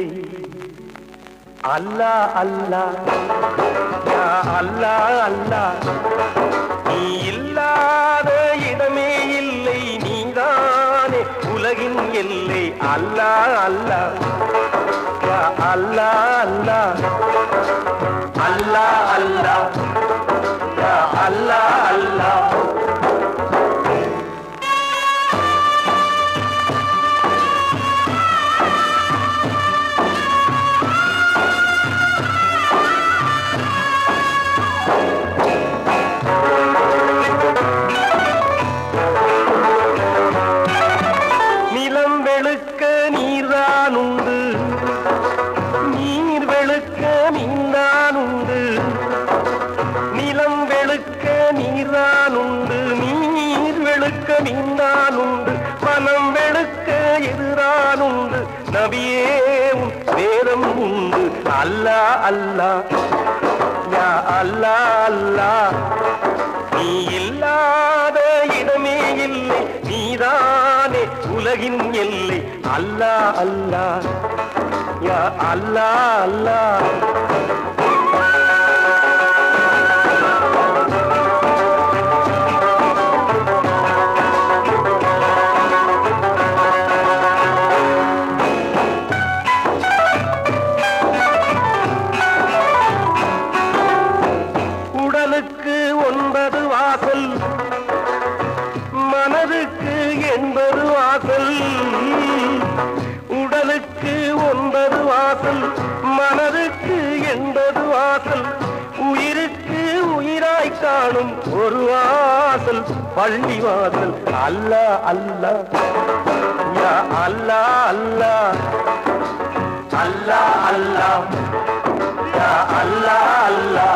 இல்லை. அல்லா அல்லா யா அல்லா அல்லா, நீ இல்லாத இடமே இல்லை, நீதானே உலகின் எல்லை. அல்லா அல்லா யா அல்லா அல்லா, அல்லா அல்லா யா அல்லா அல்லா. மீனானுண்டு, மனம் வெளுக்க எதிரானுண்டு, நபியே உன் வேதம் உண்டு. அல்லா அல்லா யா அல்லா அல்லா, நீ இல்லாத இடமே இல்லை, நீதானே உலகின் எல்லை. அல்லா அல்லா யா அல்லா அல்லா. உடலுக்கு 9 வாசல், மனதுக்கு 80 வாசல். உடலுக்கு 9 வாசல், மனதுக்கு 80 வாசல். உயிருக்கு உயிராய் காணும் ஒரு வாசல், பள்ளி வாசல். அல்லா அல்லா யா அல்லா அல்லா, அல்லா அல்லா யா அல்லா அல்லா.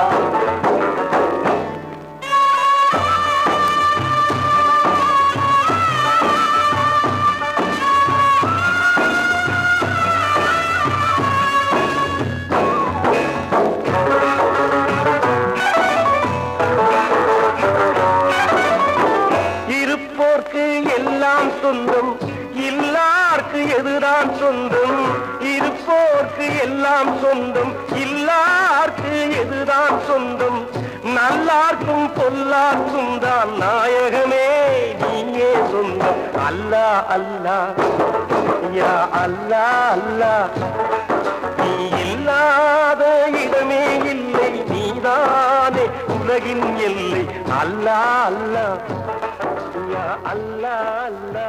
இருப்போர்க்கு எல்லாம் சொந்தம், இல்லார்க்கு எதுதான் சொந்தம். இருப்போர்க்கு எல்லாம் சொந்தம், இல்லார்க்கு எதுதான் சொந்தம். நல்லார்க்கும் பொல்லார்க்கும் தான் நாயகமே நீயே சொந்தம். அல்லா அல்லா யா அல்லா அல்லா, நீ இல்லாத இடமே இல்லை, நீதானே உலகின் எல்லை. அல்லா அல்லா யா அல்லா அல்லா.